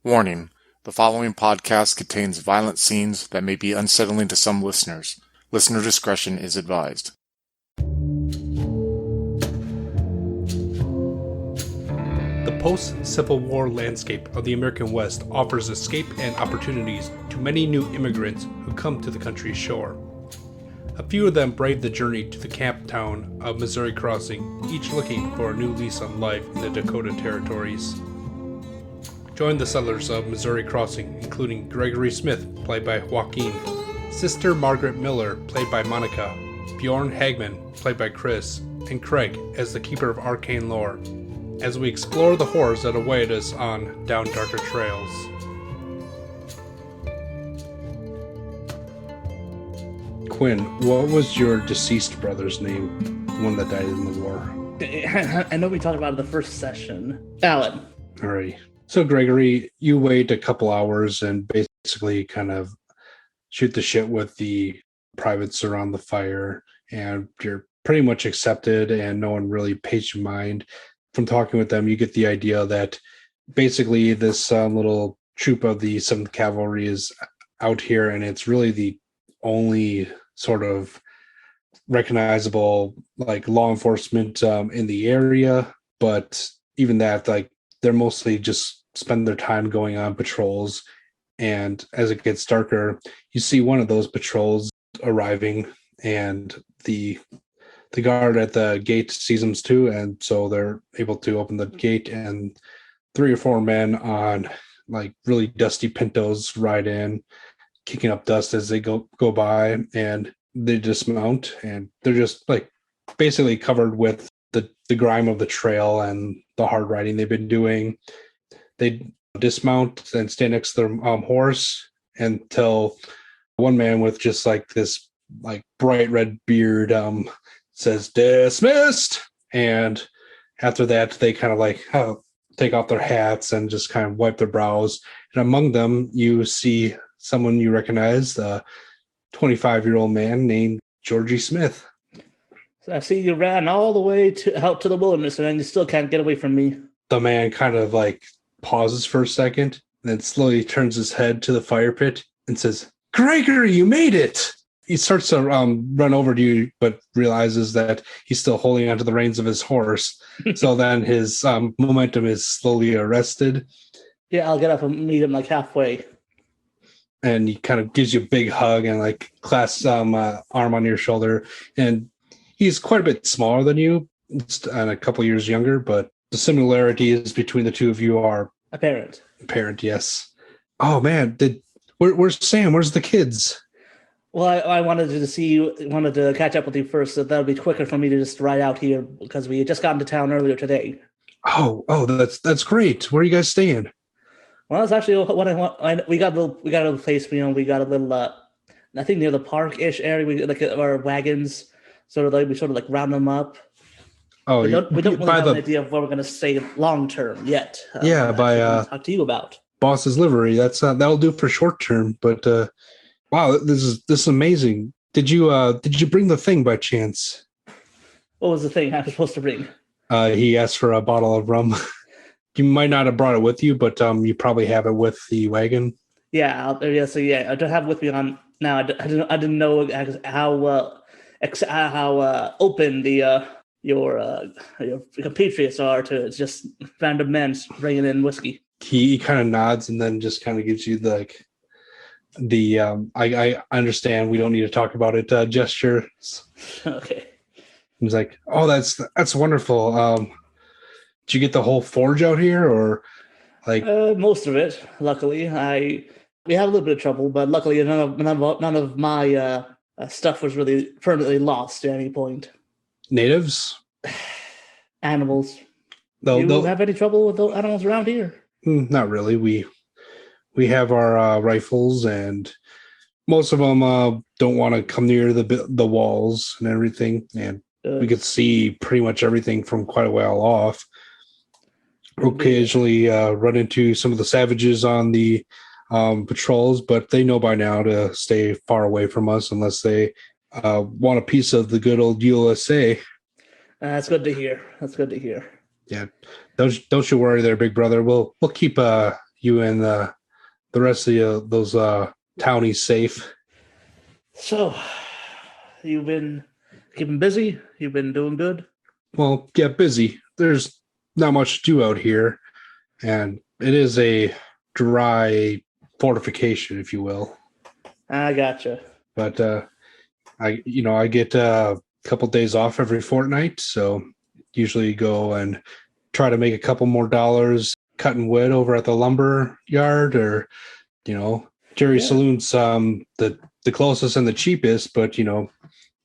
Warning: the following podcast contains violent scenes that may be unsettling to some listeners. Listener discretion is advised. The post-Civil War landscape of the American West offers escape and opportunities to many new immigrants who come to the country's shore. A few of them brave the journey to the camp town of Missouri Crossing, each looking for a new lease on life in the Dakota Territories. Join the settlers of Missouri Crossing, including Gregory Smith, played by Joaquin, Sister Margaret Miller, played by Monica, Bjorn Hagman, played by Chris, and Craig as the keeper of arcane lore, as we explore the horrors that await us on Down Darker Trails. Quinn, what was your deceased brother's name? The one that died in the war. I know we talked about it in the first session. Alan. Alrighty. So, Gregory, you wait a couple hours and basically kind of shoot the shit with the privates around the fire, and you're pretty much accepted, and no one really pays you mind. From talking with them, you get the idea that basically this little troop of the 7th Cavalry is out here, and it's really the only sort of recognizable like law enforcement in the area. But even that, like, they're mostly just spend their time going on patrols. And as it gets darker, you see one of those patrols arriving, and the guard at the gate sees them too, and so they're able to open the gate, and 3 or 4 men on like really dusty Pintos ride in, kicking up dust as they go by, and they dismount, and they're just like basically covered with the grime of the trail and the hard riding they've been doing. They dismount and stand next to their horse until one man with just like this like bright red beard says dismissed, and after that they kind of like take off their hats and just kind of wipe their brows, and among them you see someone you recognize, a 25-year-old man named Georgie Smith. So I see you ran all the way out to the wilderness, and then you still can't get away from me. The man kind of like pauses for a second, and then slowly turns his head to the fire pit and says, "Gregory, you made it!" He starts to run over to you, but realizes that he's still holding onto the reins of his horse. So then his momentum is slowly arrested. Yeah, I'll get up and meet him like halfway. And he kind of gives you a big hug and like clasps arm on your shoulder. And he's quite a bit smaller than you and a couple years younger, but the similarities between the two of you are apparent. Yes. Oh man, where's Sam? Where's the kids? Well, I wanted to catch up with you first, so that would be quicker for me to just ride out here because we had just gotten to town earlier today. Oh, that's great. Where are you guys staying? Well, that's actually what I want. We got a little place. We got a little. I think near the park-ish area. We like our wagons. We sort of round them up. Oh, we don't really have an idea of where we're going to stay long term yet. Talk to you about Boss's livery. That'll do for short term. But wow, this is amazing. Did you bring the thing by chance? What was the thing I was supposed to bring? He asked for a bottle of rum. You might not have brought it with you, but you probably have it with the wagon. Yeah, I don't have it with me on now. I didn't know how open your compatriots are to it's just random men bringing in whiskey. He kind of nods and then just kind of gives you the I understand we don't need to talk about it gesture. Okay. He's like, oh, that's wonderful. Did you get the whole forge out here, or like most of it? Luckily, we had a little bit of trouble, but luckily none of my stuff was really permanently lost at any point. Natives, animals. Do you have any trouble with those animals around here? Not really. We have our rifles, and most of them don't want to come near the walls and everything, and we could see pretty much everything from quite a while off. Occasionally run into some of the savages on the patrols, but they know by now to stay far away from us unless they want a piece of the good old USA. That's good to hear. Yeah, don't you worry there, big brother. We'll keep you and the rest of those townies safe? So, you've been keeping busy? You've been doing good? Well, yeah, busy. There's not much to do out here, and it is a dry fortification, if you will. I gotcha. But I get a couple days off every fortnight, so usually go and try to make a couple more dollars cutting wood over at the lumber yard, or Jerry Saloon's the closest and the cheapest, but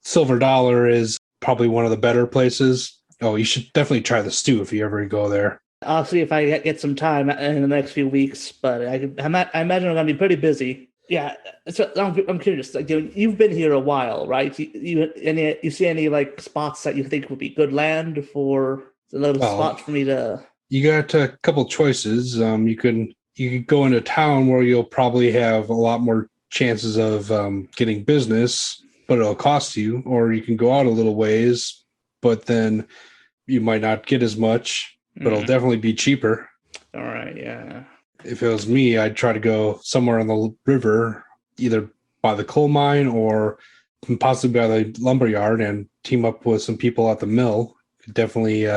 Silver Dollar is probably one of the better places. Oh, you should definitely try the stew if you ever go there. I'll see if I get some time in the next few weeks, but I imagine I'm going to be pretty busy. Yeah, so I'm curious. Like, you've been here a while, right? You see any like spots that you think would be good land for a little spot for me to? You got a couple choices. You could go into town where you'll probably have a lot more chances of getting business, but it'll cost you. Or you can go out a little ways, but then you might not get as much, but it'll definitely be cheaper. All right, yeah. If it was me, I'd try to go somewhere on the river, either by the coal mine or possibly by the lumber yard, and team up with some people at the mill. Could definitely,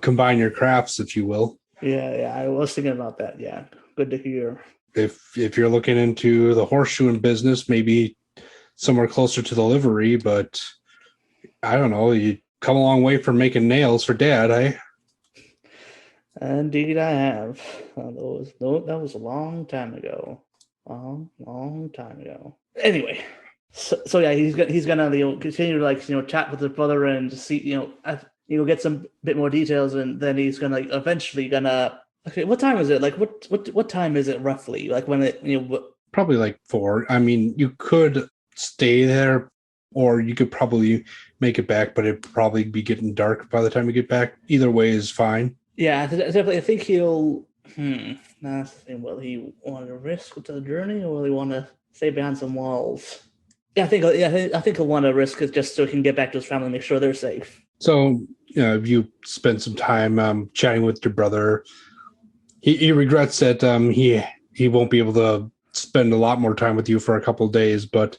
combine your crafts, if you will. Yeah, I was thinking about that. Yeah, good to hear. If you're looking into the horseshoeing business, maybe somewhere closer to the livery, but I don't know. You come a long way from making nails for Dad, eh? Indeed, I have. That was a long time ago. Long time ago. Anyway, so yeah, he's gonna continue to chat with his brother and see get some bit more details, and then he's gonna eventually gonna. Okay, what time is it? Like what time is it roughly? Like when it probably like 4. I mean, you could stay there, or you could probably make it back, but it'd probably be getting dark by the time you get back. Either way is fine. Yeah, definitely. I think he'll. That's the thing. Will he want to risk the journey, or will he want to stay behind some walls? Yeah, I think he'll want to risk it just so he can get back to his family and make sure they're safe. So, if you spend some time chatting with your brother, he regrets that he won't be able to spend a lot more time with you for a couple of days, but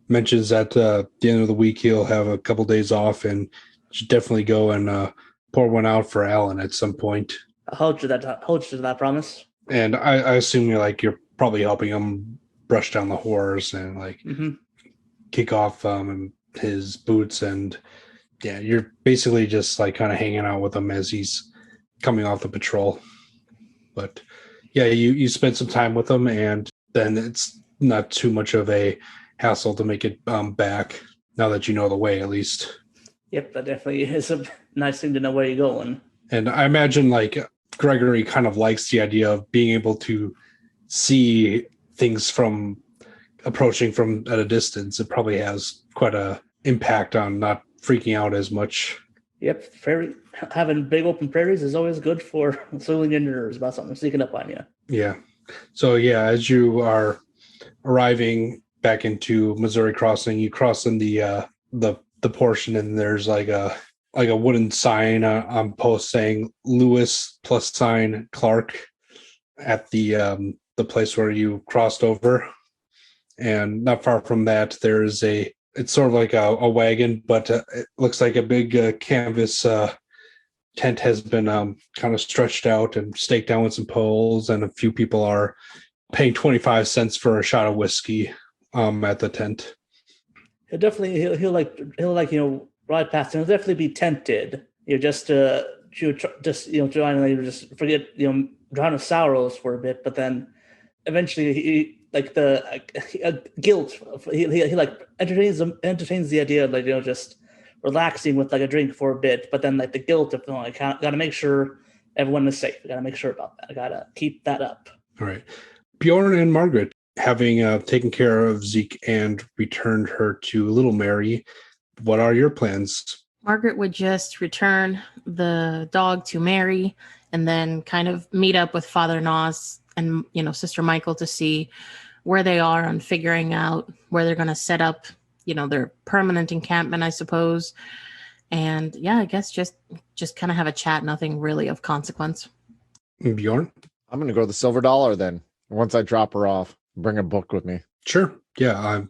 mentions that at the end of the week he'll have a couple of days off and should definitely go and pour one out for Alan at some point. I'll hold you to that promise. And I assume you're probably helping him brush down the horse and kick off his boots, and yeah, you're basically just kind of hanging out with him as he's coming off the patrol. But yeah, you spend some time with him, and then it's not too much of a hassle to make it back now that you know the way, at least. Yep, that definitely is a nice thing to know where you're going. And I imagine Gregory kind of likes the idea of being able to see things from approaching from at a distance. It probably has quite a impact on not freaking out as much. Yep, having big open prairies is always good for settling your nerves about something sneaking up on you. Yeah. So yeah, as you are arriving back into Missouri Crossing, you cross in the portion, and there's like a wooden sign on post saying Lewis + Clark at the place where you crossed over. And not far from that, there's it's sort of like a wagon, but it looks like a big canvas tent has been kind of stretched out and staked down with some poles, and a few people are paying 25 cents for a shot of whiskey at the tent. He'll ride past, and he'll definitely be tempted. Just trying to just forget drown his sorrows for a bit, but then eventually he guilt. He entertains the idea of just relaxing with a drink for a bit, but then the guilt of I got to make sure everyone is safe. I got to make sure about that. I got to keep that up. All right, Bjorn and Margaret, having taken care of Zeke and returned her to Little Mary, what are your plans? Margaret would just return the dog to Mary and then kind of meet up with Father Nas and, Sister Michael to see where they are on figuring out where they're going to set up, their permanent encampment, I suppose. And yeah, I guess just kind of have a chat, nothing really of consequence. Bjorn? I'm going to go to the Silver Dollar then. Once I drop her off, bring a book with me. Sure. Yeah.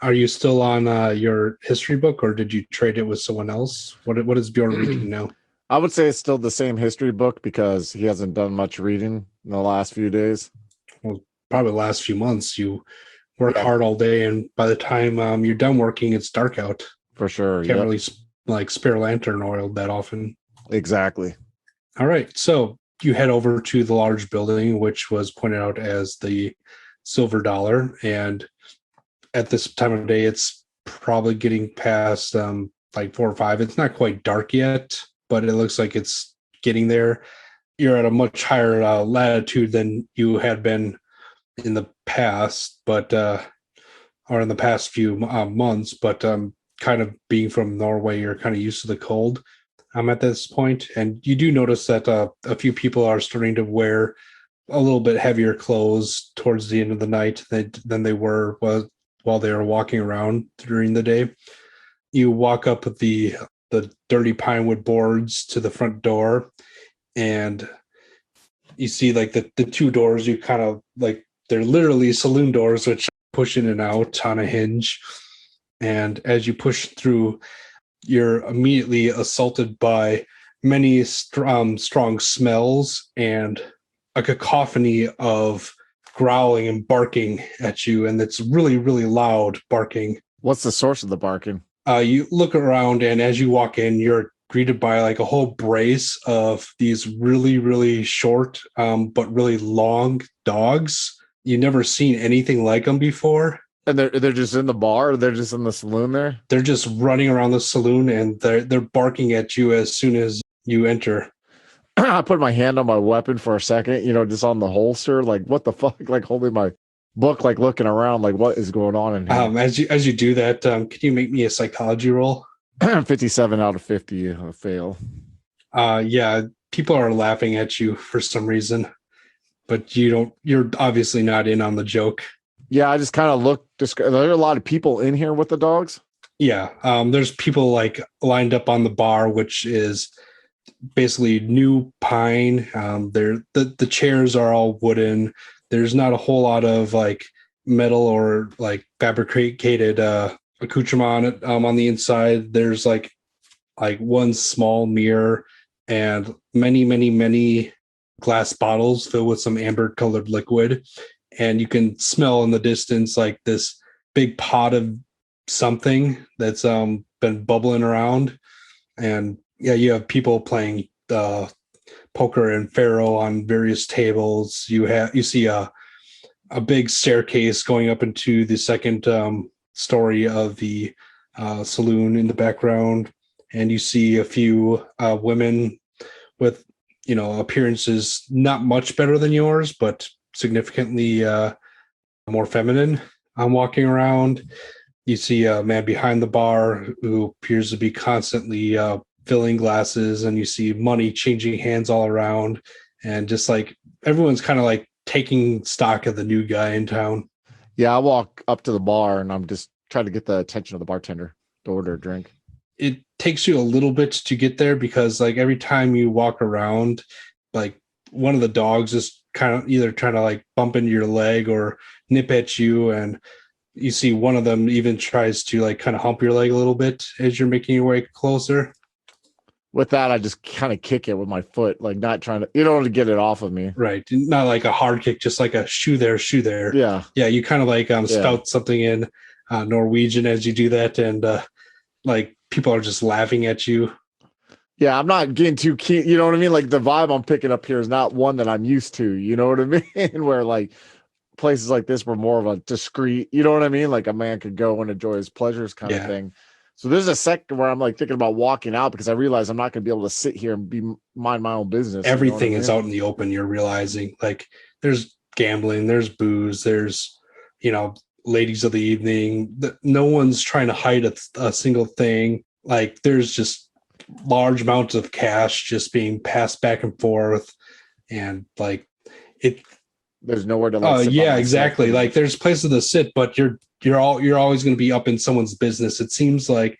Are you still on your history book, or did you trade it with someone else? What is Bjorn reading now? I would say it's still the same history book because he hasn't done much reading in the last few days. Well, probably the last few months. You work hard all day, and by the time you're done working, it's dark out. For sure. Can't really spare lantern oil that often. Exactly. All right. So you head over to the large building, which was pointed out as the Silver Dollar. And at this time of day, it's probably getting past like 4 or 5. It's not quite dark yet, but it looks like it's getting there. You're at a much higher latitude than you had been in the past, but or in the past few months. But kind of being from Norway, you're kind of used to the cold at this point. And you do notice that a few people are starting to wear a little bit heavier clothes towards the end of the night than they were while they were walking around during the day. You walk up with the dirty pine wood boards to the front door, and you see like the two doors. You kind of like, they're literally saloon doors which push in and out on a hinge. And as you push through, you're immediately assaulted by many strong smells and a cacophony of growling and barking at you, and it's really, really loud barking. What's the source of the barking? You look around, and as you walk in, you're greeted by like a whole brace of these really, really short but really long dogs. You've never seen anything like them before. And they're just in the bar, or they're just in the saloon there? They're just running around the saloon, and they're barking at you as soon as you enter. I put my hand on my weapon for a second, just on the holster, like what the fuck, like holding my book, like looking around, like what is going on in here? As you do that, can you make me a psychology roll? 57 out of 50 fail. Yeah, people are laughing at you for some reason, but you're obviously not in on the joke. Yeah, I just kind of look. Are there a lot of people in here with the dogs? Yeah, there's people like lined up on the bar, which is basically new pine. The chairs are all wooden. There's not a whole lot of like metal or like fabricated accoutrement on the inside. There's like one small mirror and many glass bottles filled with some amber colored liquid. And you can smell in the distance like this big pot of something that's been bubbling around. And yeah, you have people playing poker and faro on various tables. You see a big staircase going up into the second story of the saloon in the background, and you see a few women with appearances not much better than yours, but significantly more feminine. I'm walking around. You see a man behind the bar who appears to be constantly filling glasses, and you see money changing hands all around, and just like everyone's kind of like taking stock of the new guy in town. Yeah, I walk up to the bar and I'm just trying to get the attention of the bartender to order a drink. It takes you a little bit to get there because like every time you walk around, like one of the dogs is kind of either trying to like bump into your leg or nip at you, and you see one of them even tries to like kind of hump your leg a little bit as you're making your way closer. With that, I just kind of kick it with my foot, like not trying to, to get it off of me. Right. Not like a hard kick, just like a shoe there. Yeah. Yeah. You kind of like spout something in Norwegian as you do that. And like people are just laughing at you. Yeah. I'm not getting too keen. You know what I mean? Like the vibe I'm picking up here is not one that I'm used to. You know what I mean? Where like places like this were more of a discreet, you know what I mean? Like a man could go and enjoy his pleasures kind of thing. So there's a second where I'm like thinking about walking out because I realize I'm not going to be able to sit here and mind my own business. Everything is out in the open. You're realizing like there's gambling, there's booze, there's, ladies of the evening. No one's trying to hide a single thing. Like there's just large amounts of cash just being passed back and forth. And like there's nowhere to yeah, exactly. Like there's places to sit, but you're always going to be up in someone's business. It seems like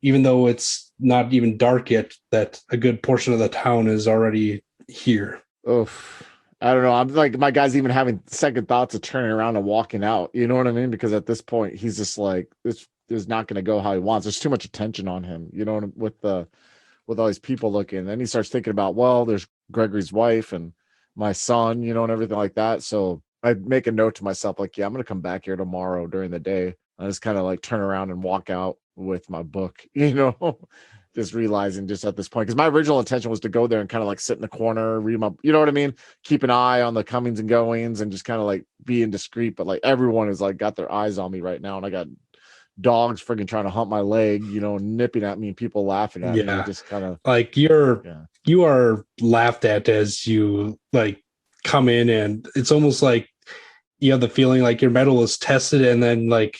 even though it's not even dark yet, that a good portion of the town is already here. Oh, I don't know. I'm like, my guy's even having second thoughts of turning around and walking out. You know what I mean? Because at this point, he's just like, this is not going to go how he wants. There's too much attention on him, you know, with all these people looking. And then he starts thinking about, well, there's Gregory's wife and my son, you know, and everything like that. So I make a note to myself, like, yeah, I'm going to come back here tomorrow during the day. I just kind of like turn around and walk out with my book, you know, just realizing just at this point, because my original intention was to go there and kind of like sit in the corner, read my, you know what I mean? Keep an eye on the comings and goings and just kind of like being discreet. But like everyone is like got their eyes on me right now. And I got dogs friggin' trying to hump my leg, you know, nipping at me and people laughing at me. Just kind of like you are laughed at as you like come in, and it's almost like you have the feeling like your metal is tested, and then like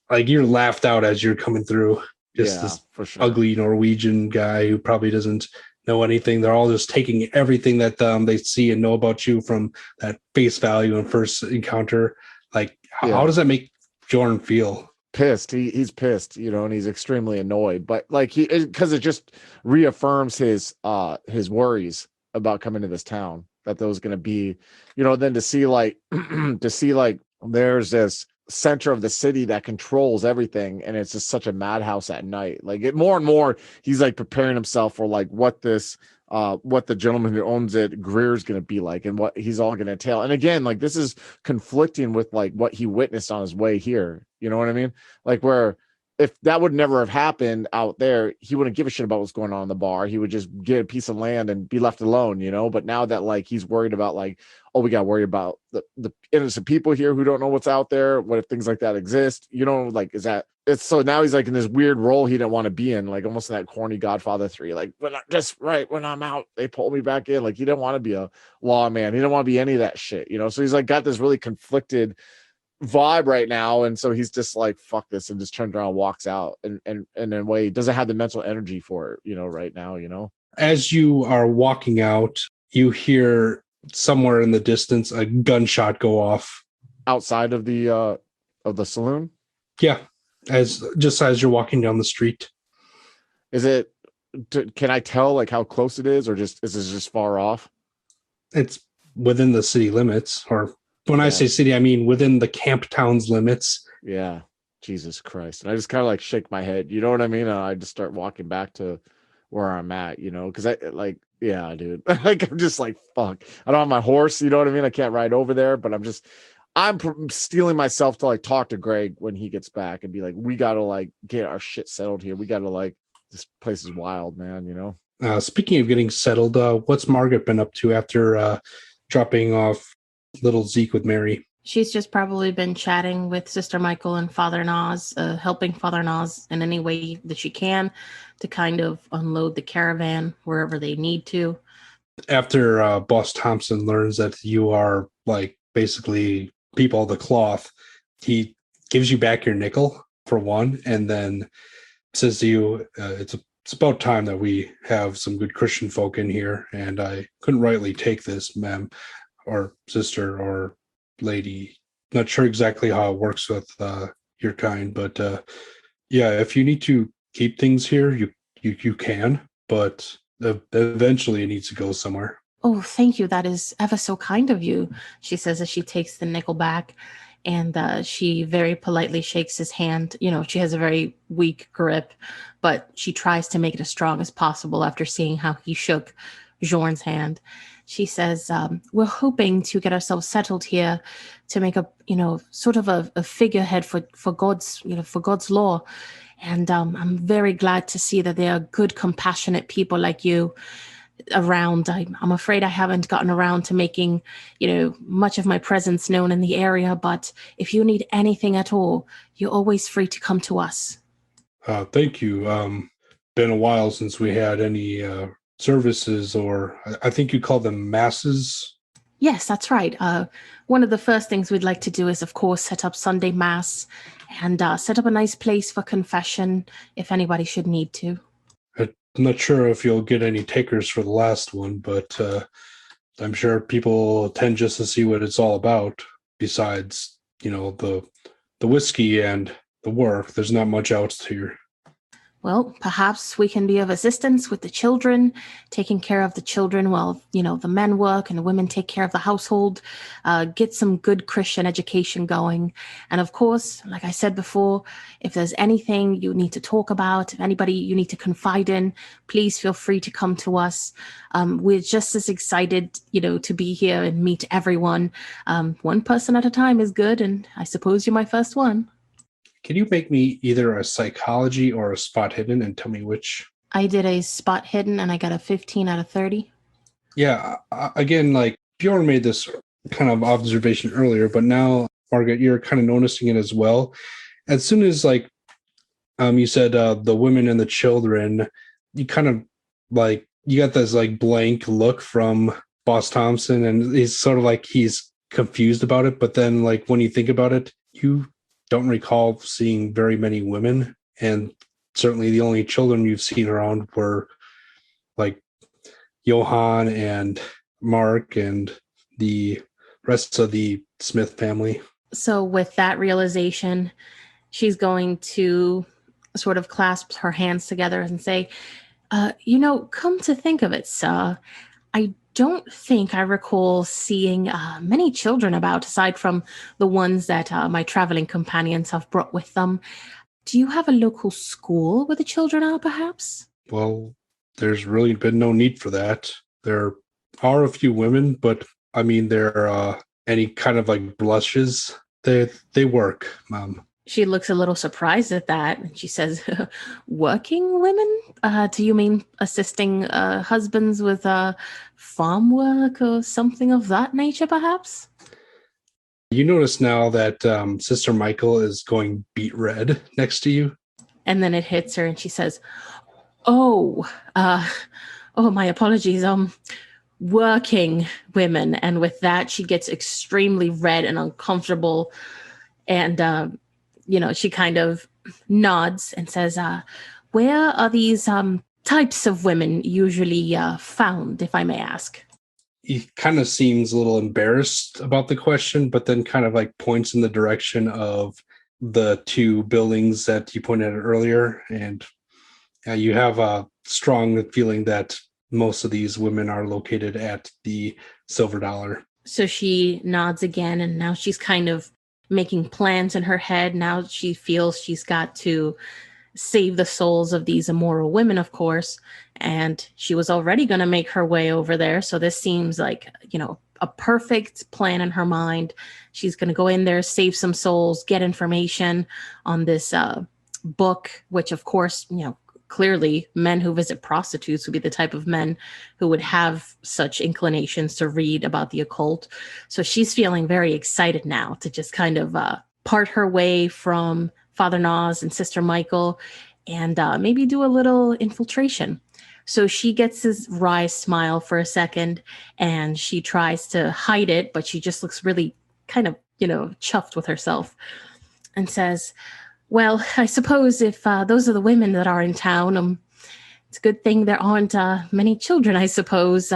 you're laughed out as you're coming through. Just this for sure. ugly Norwegian guy who probably doesn't know anything. They're all just taking everything that they see and know about you from that face value and first encounter. Like, how does that make Bjorn feel? Pissed. He's pissed, you know, and he's extremely annoyed. But like because it just reaffirms his worries about coming to this town, that there was going to be, you know, then to see like there's this center of the city that controls everything, and it's just such a madhouse at night. Like it more and more, he's like preparing himself for like what the gentleman who owns it, Greer's going to be like, and what he's all going to entail. And again, like this is conflicting with like what he witnessed on his way here. You know what I mean? Like where if that would never have happened out there, he wouldn't give a shit about what's going on in the bar. He would just get a piece of land and be left alone, you know? But now that like he's worried about like, oh, we got to worry about the innocent people here who don't know what's out there. What if things like that exist? You know, like it's so now he's like in this weird role he didn't want to be in, like almost in that corny Godfather 3. Like when I'm out, they pull me back in. Like he didn't want to be a lawman. He didn't want to be any of that shit, you know? So he's like got this really conflicted vibe right now, and so he's just like fuck this and just turns around and walks out, and in a way doesn't have the mental energy for it, you know, right now, you know. As you are walking out, you hear somewhere in the distance a gunshot go off outside of the saloon. Yeah, as you're walking down the street. Is it, can I tell like how close it is, or is it just far off? It's within the city limits, or when I say city, I mean within the camp town's limits. Yeah. Jesus Christ. And I just kind of like shake my head. You know what I mean? And I just start walking back to where I'm at, you know, because I like, yeah, dude. Like, I'm just like, fuck. I don't have my horse. You know what I mean? I can't ride over there, but I'm stealing myself to like talk to Greg when he gets back and be like, we got to like get our shit settled here. We got to like, this place is wild, man, you know? Speaking of getting settled, what's Margaret been up to after dropping off little Zeke with Mary? She's just probably been chatting with Sister Michael and Father Nas, helping Father Nas in any way that she can to kind of unload the caravan wherever they need to. After Boss Thompson learns that you are like basically people of the cloth, he gives you back your nickel for one, and then says to you, it's about time that we have some good Christian folk in here, and I couldn't rightly take this, ma'am, or sister, or lady. Not sure exactly how it works with your kind, but yeah, if you need to keep things here, you can, but eventually it needs to go somewhere. Oh, thank you. That is ever so kind of you, she says as she takes the nickel back, and she very politely shakes his hand. You know, she has a very weak grip, but she tries to make it as strong as possible after seeing how he shook Bjorn's hand. She says, we're hoping to get ourselves settled here to make a, you know, sort of a figurehead for God's, you know, for God's law. And I'm very glad to see that there are good, compassionate people like you around. I'm afraid I haven't gotten around to making, you know, much of my presence known in the area, but if you need anything at all, you're always free to come to us. Thank you. Been a while since we had any services, or I think you call them masses. Yes, that's right. One of the first things we'd like to do is, of course, set up Sunday Mass and set up a nice place for confession if anybody should need to. I'm not sure if you'll get any takers for the last one, but I'm sure people tend just to see what it's all about. Besides, you know, the whiskey and the work, there's not much else here. Well, perhaps we can be of assistance with the children, taking care of the children while, the men work and the women take care of the household, get some good Christian education going. And of course, like I said before, if there's anything you need to talk about, if anybody you need to confide in, please feel free to come to us. We're just as excited, to be here and meet everyone. One person at a time is good, and I suppose you're my first one. Can you make me either a psychology or a spot hidden and tell me which? I did a spot hidden and I got a 15 out of 30. Yeah, again, like Bjorn made this kind of observation earlier, but now, Margaret, you're kind of noticing it as well. As soon as you said the women and the children, you kind of you got this blank look from Boss Thompson, and he's sort of like he's confused about it. But then when you think about it, you don't recall seeing very many women, and certainly the only children you've seen around were Johann and Mark and the rest of the Smith family. So with that realization, she's going to sort of clasp her hands together and say, come to think of it, sir, I don't think I recall seeing many children about, aside from the ones that my traveling companions have brought with them. Do you have a local school where the children are, perhaps? Well, there's really been no need for that. There are a few women, but I mean, there any kind of blushes. They work, Mom. She looks a little surprised at that, and she says, working women? Do you mean assisting husbands with farm work or something of that nature, perhaps? You notice now that Sister Michael is going beet red next to you. And then it hits her, and she says, oh, my apologies, working women. And with that, she gets extremely red and uncomfortable, and she kind of nods and says, where are these types of women usually found, if I may ask? He kind of seems a little embarrassed about the question, but then kind of points in the direction of the two buildings that you pointed out earlier. And you have a strong feeling that most of these women are located at the Silver Dollar. So she nods again, and now she's kind of making plans in her head. Now she feels she's got to save the souls of these immoral women, of course. And she was already going to make her way over there. So this seems like, a perfect plan in her mind. She's going to go in there, save some souls, get information on this book, which, of course, clearly men who visit prostitutes would be the type of men who would have such inclinations to read about the occult. So she's feeling very excited now to just kind of part her way from Father Nas and Sister Michael and maybe do a little infiltration. So she gets this wry smile for a second, and she tries to hide it, but she just looks really kind of, chuffed with herself and says, well, I suppose if those are the women that are in town, it's a good thing there aren't many children, I suppose.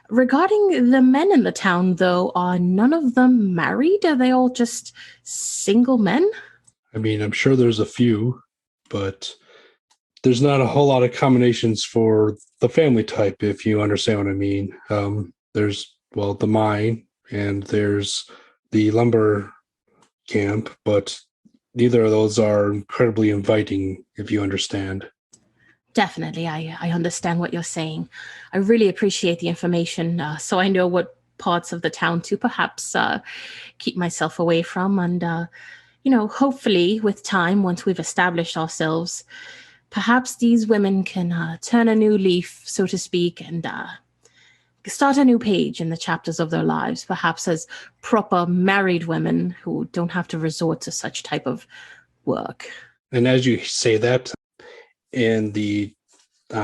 Regarding the men in the town, though, are none of them married? Are they all just single men? I mean, I'm sure there's a few, but there's not a whole lot of combinations for the family type, if you understand what I mean. There's, the mine, and there's the lumber camp, but neither of those are incredibly inviting, if you understand. Definitely. I understand what you're saying. I really appreciate the information, so I know what parts of the town to perhaps keep myself away from. And, hopefully with time, once we've established ourselves, perhaps these women can turn a new leaf, so to speak, and start a new page in the chapters of their lives, perhaps as proper married women who don't have to resort to such type of work. And as you say that, in the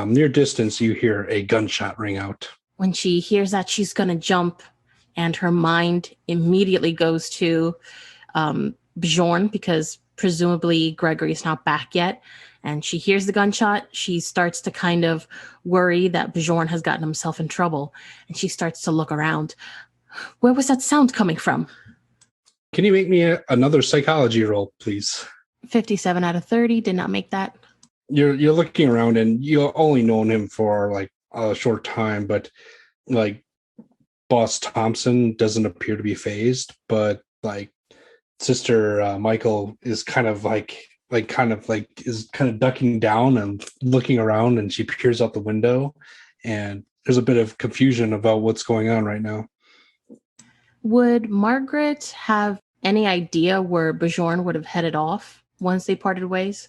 near distance, you hear a gunshot ring out. When she hears that, she's going to jump, and her mind immediately goes to Bjorn, because presumably Gregory's not back yet. And she hears the gunshot. She starts to kind of worry that Bjorn has gotten himself in trouble. And she starts to look around. Where was that sound coming from? Can you make me another psychology roll, please? 57 out of 30. Did not make that. you're looking around, and you only known him for like a short time, but like Boss Thompson doesn't appear to be phased, but like Sister Michael is kind of is kind of ducking down and looking around, and she peers out the window, and there's a bit of confusion about what's going on right now. Would Margaret have any idea where Bjorn would have headed off once they parted ways?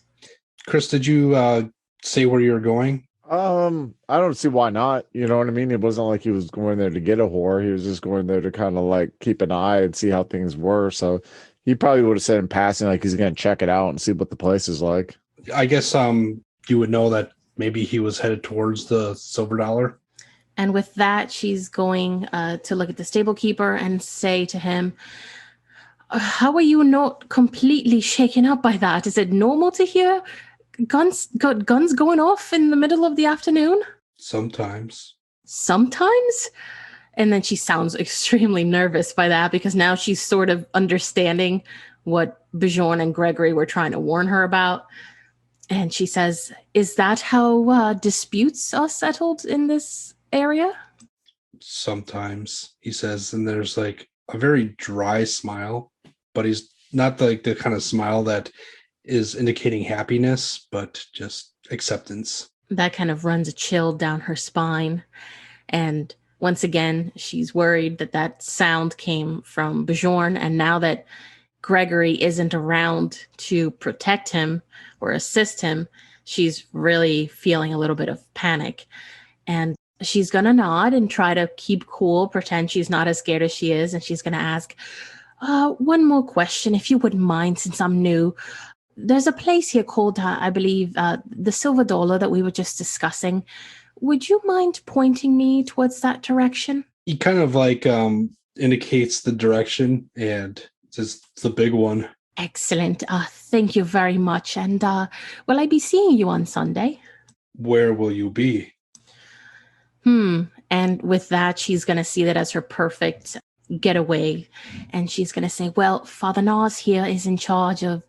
Chris, did you say where you were going? I don't see why not. You know what I mean? It wasn't like he was going there to get a whore. He was just going there to kind of like keep an eye and see how things were. So he probably would have said in passing, like he's going to check it out and see what the place is like. I guess you would know that maybe he was headed towards the Silver Dollar. And with that, she's going to look at the stable keeper and say to him, how are you not completely shaken up by that? Is it normal to hear guns going off in the middle of the afternoon? Sometimes. And then she sounds extremely nervous by that, because now she's sort of understanding what Bjorn and Gregory were trying to warn her about. And she says, is that how disputes are settled in this area? Sometimes, he says, and there's like a very dry smile, but he's not like the kind of smile that is indicating happiness, but just acceptance. That kind of runs a chill down her spine. And once again, she's worried that sound came from Bjorn. And now that Gregory isn't around to protect him or assist him, she's really feeling a little bit of panic. And she's going to nod and try to keep cool, pretend she's not as scared as she is. And she's going to ask, one more question, if you wouldn't mind, since I'm new. There's a place here called, I believe, the Silver Dollar that we were just discussing. Would you mind pointing me towards that direction? He kind of like indicates the direction and says it's the big one. Excellent. Thank you very much. And will I be seeing you on Sunday? Where will you be? And with that, she's going to see that as her perfect getaway. And she's going to say, well, Father Nas here is in charge of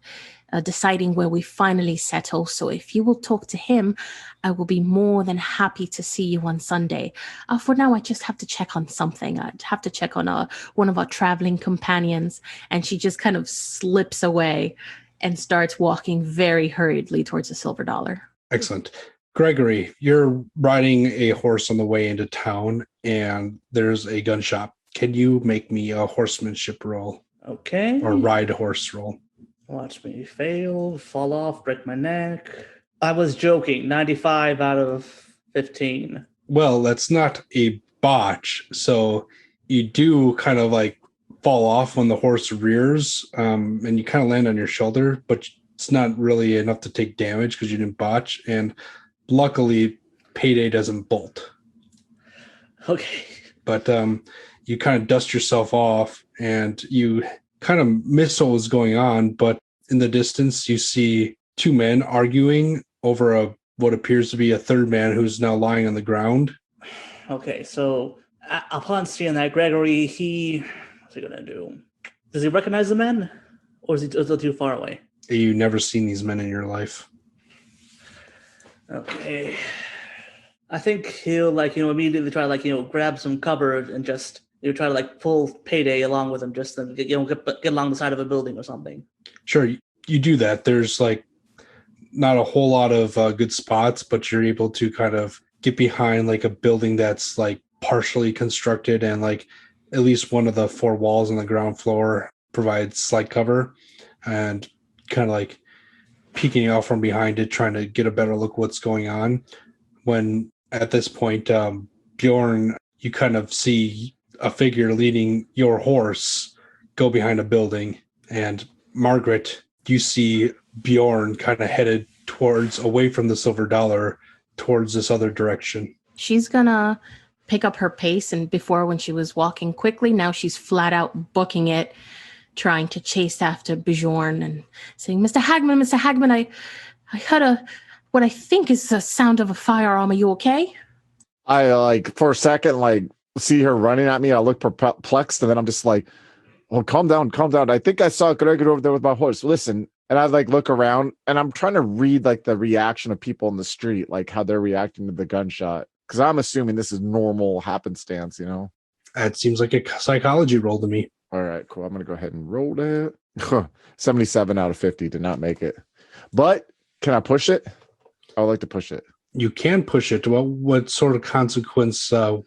deciding where we finally settle. So if you will talk to him, I will be more than happy to see you on Sunday. For now, I just have to check on something. I'd have to check on one of our traveling companions. And she just kind of slips away and starts walking very hurriedly towards the Silver Dollar. Excellent. Gregory, you're riding a horse on the way into town, and there's a gun shop. Can you make me a horsemanship roll? Okay. Or ride a horse roll? Watch me fail, fall off, break my neck. I was joking. 95 out of 15. Well, that's not a botch. So you do kind of like fall off when the horse rears, and you kind of land on your shoulder, but it's not really enough to take damage because you didn't botch. And luckily, Payday doesn't bolt. Okay. But you kind of dust yourself off, and you kind of miss what was going on, but in the distance you see two men arguing over what appears to be a third man who's now lying on the ground. Okay, so upon seeing that, Gregory, what's he gonna do? Does he recognize the men, or is he too far away? You've never seen these men in your life. Okay, I think he'll immediately try to grab some cover and just try to pull Payday along with him, just to get along the side of a building or something. Sure, you do that. There's not a whole lot of good spots, but you're able to kind of get behind a building that's partially constructed, and at least one of the four walls on the ground floor provides slight cover, and kind of peeking out from behind it, trying to get a better look at what's going on. When at this point, Bjorn, you kind of see a figure leading your horse go behind a building, and Margaret, you see Bjorn kind of headed away from the Silver Dollar towards this other direction. She's gonna pick up her pace, and before, when she was walking quickly, now she's flat out booking it, trying to chase after Bjorn and saying, Mr. Hagman, I heard what I think is the sound of a firearm. Are you okay? I for a second see her running at me. I look perplexed, and then I'm just like, Well, calm down. I think I saw Gregory over there with my horse. Listen, and I like look around, and I'm trying to read like the reaction of people in the street, like how they're reacting to the gunshot, because I'm assuming this is normal happenstance, you know. That seems like a psychology roll to me. All right, cool. I'm gonna go ahead and roll that. 77 out of 50 did not make it, but can I push it? I would like to push it. You can push it. Well, what sort of consequence do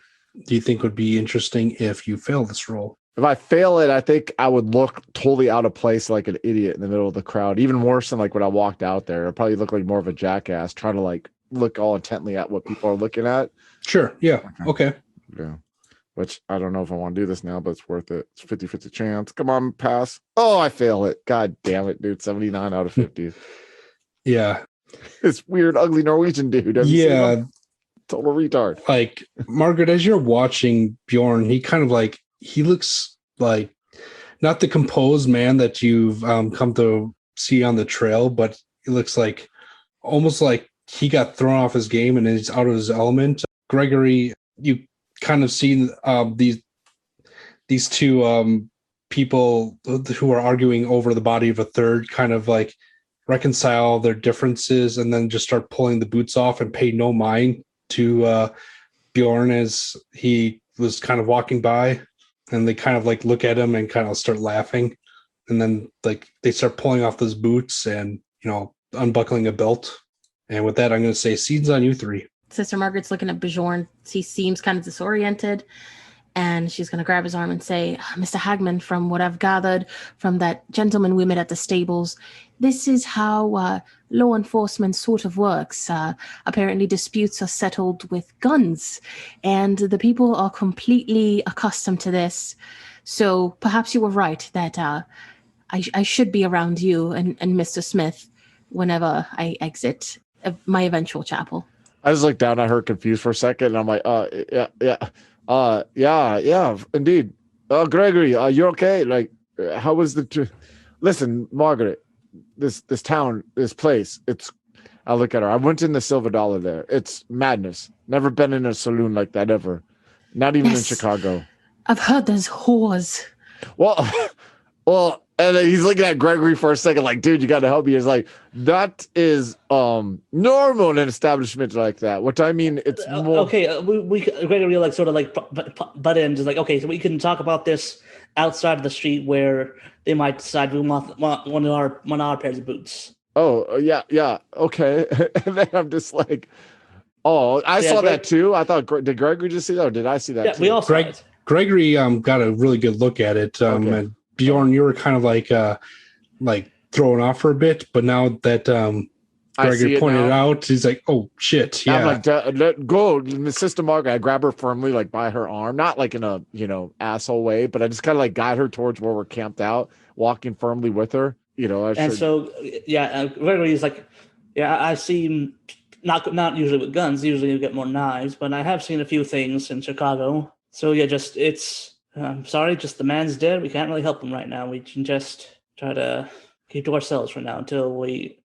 you think would be interesting if you fail this roll? If I fail it, I think I would look totally out of place like an idiot in the middle of the crowd. Even worse than like when I walked out there. I'd probably look like more of a jackass trying to like look all intently at what people are looking at. Sure. Yeah. Okay. Yeah. Which I don't know if I want to do this now, but it's worth it. It's 50-50 chance. Come on, pass. Oh, I fail it. God damn it, dude. 79 out of 50. Yeah. This weird, ugly Norwegian dude. Yeah. Total retard. Like, Margaret, as you're watching Bjorn, he looks like not the composed man that you've come to see on the trail, but he looks like almost like he got thrown off his game and is out of his element. Gregory, you kind of see these two people who are arguing over the body of a third kind of like reconcile their differences and then just start pulling the boots off and pay no mind to Bjorn as he was kind of walking by. And they kind of like look at him and kind of start laughing. And then like they start pulling off those boots and, unbuckling a belt. And with that, I'm going to say scenes on you three. Sister Margaret's looking at Bjorn. He seems kind of disoriented. And she's going to grab his arm and say, Mr. Hagman, from what I've gathered from that gentleman we met at the stables, this is how law enforcement sort of works. Apparently disputes are settled with guns, and the people are completely accustomed to this. So perhaps you were right that I should be around you and Mr. Smith whenever I exit my eventual chapel. I just looked down at her confused for a second, and I'm like, yeah, indeed. Gregory, you're okay? Like, how was listen, Margaret, this town, this place, I look at her. I went in the Silver Dollar there. It's madness. Never been in a saloon like that ever. Not even in Chicago. I've heard there's whores. Well, and then he's looking at Gregory for a second, like, dude, you got to help me. He's like, that is normal in an establishment like that. What I mean, it's more okay. We Gregory like sort of like butt in, just like, okay, so we can talk about this outside of the street where they might decide we want one of our pairs of boots. Oh yeah, okay. And then I'm just like, oh, I saw that too. I thought, did Gregory just see that, or did I see that? Yeah, too? we all saw it. Gregory got a really good look at it. Okay. And Bjorn, you were kind of like thrown off for a bit, but now that Gregory pointed it out, he's like, oh shit, yeah. I'm like, let go, Sister Margaret. I grab her firmly, like by her arm, not like in a asshole way, but I just kind of like guide her towards where we're camped out, walking firmly with her. So Gregory's like, yeah, I've seen not usually with guns. Usually you get more knives, but I have seen a few things in Chicago. So yeah, I'm sorry, just the man's dead. We can't really help him right now. We can just try to keep to ourselves for now until we,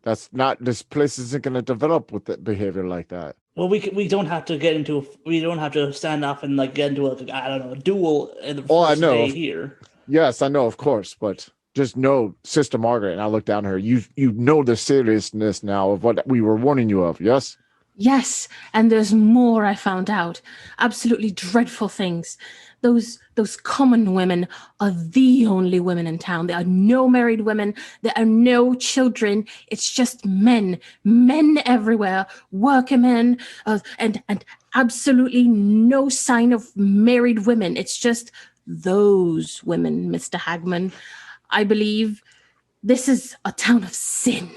That's not. This place isn't going to develop with that behavior like that. Well, we don't have to we don't have to stand off and like get into a duel in the first day here. Yes, I know, of course, but just know, Sister Margaret, and I look down at her. You know the seriousness now of what we were warning you of. Yes. Yes, and there's more I found out. Absolutely dreadful things. Those common women are the only women in town. There are no married women. There are no children. It's just men everywhere, workmen, and absolutely no sign of married women. It's just those women, Mr. Hagman. I believe this is a town of sin.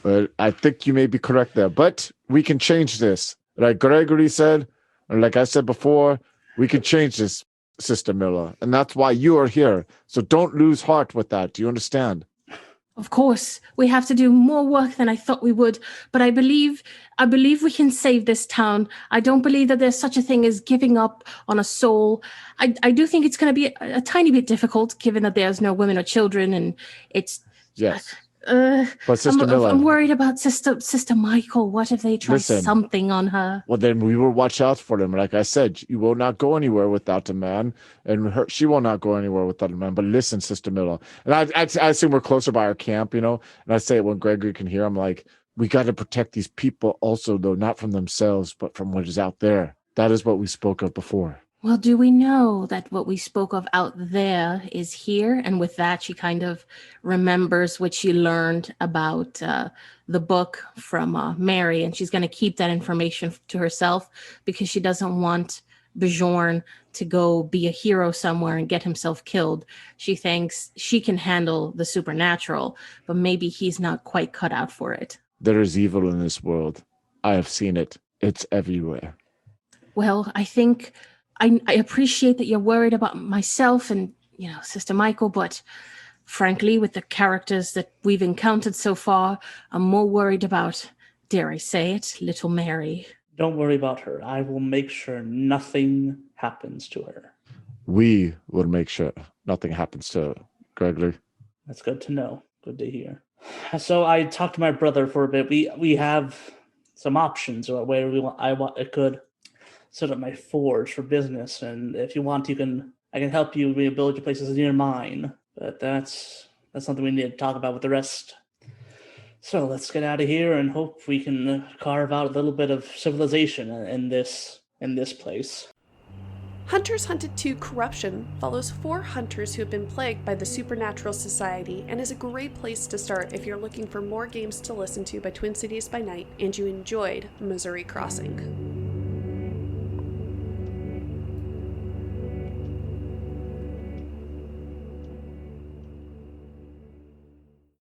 But I think you may be correct there. But we can change this. Like Gregory said, and like I said before, we can change this, Sister Miller. And that's why you are here. So don't lose heart with that. Do you understand? Of course, we have to do more work than I thought we would. But I believe we can save this town. I don't believe that there's such a thing as giving up on a soul. I do think it's going to be a tiny bit difficult, given that there's no women or children. And it's... Yes. But Sister Miller, I'm worried about Sister Michael. What if they try something on her? Well, then we will watch out for them. Like I said, you will not go anywhere without a man, and she will not go anywhere without a man. But listen, Sister Miller, and I assume we're closer by our camp, and I say it when Gregory can hear. I'm like, we got to protect these people also, though, not from themselves, but from what is out there. That is what we spoke of before. Well, do we know that what we spoke of out there is here? And with that, she kind of remembers what she learned about the book from Mary, and she's going to keep that information to herself because she doesn't want Bjorn to go be a hero somewhere and get himself killed. She thinks she can handle the supernatural, but maybe he's not quite cut out for it. There is evil in this world. I have seen it. It's everywhere. Well, I think I appreciate that you're worried about myself and, Sister Michael, but frankly, with the characters that we've encountered so far, I'm more worried about, dare I say it, little Mary. Don't worry about her. I will make sure nothing happens to her. We will make sure nothing happens to Gregory. That's good to know. Good to hear. So I talked to my brother for a bit. We have some options where I could set up my forge for business, and if you want, I can help you rebuild your places near mine. But that's something we need to talk about with the rest. So let's get out of here and hope we can carve out a little bit of civilization in this place. Hunters Hunted 2 Corruption follows 4 hunters who have been plagued by the Supernatural Society and is a great place to start if you're looking for more games to listen to by Twin Cities by Night and you enjoyed Missouri Crossing.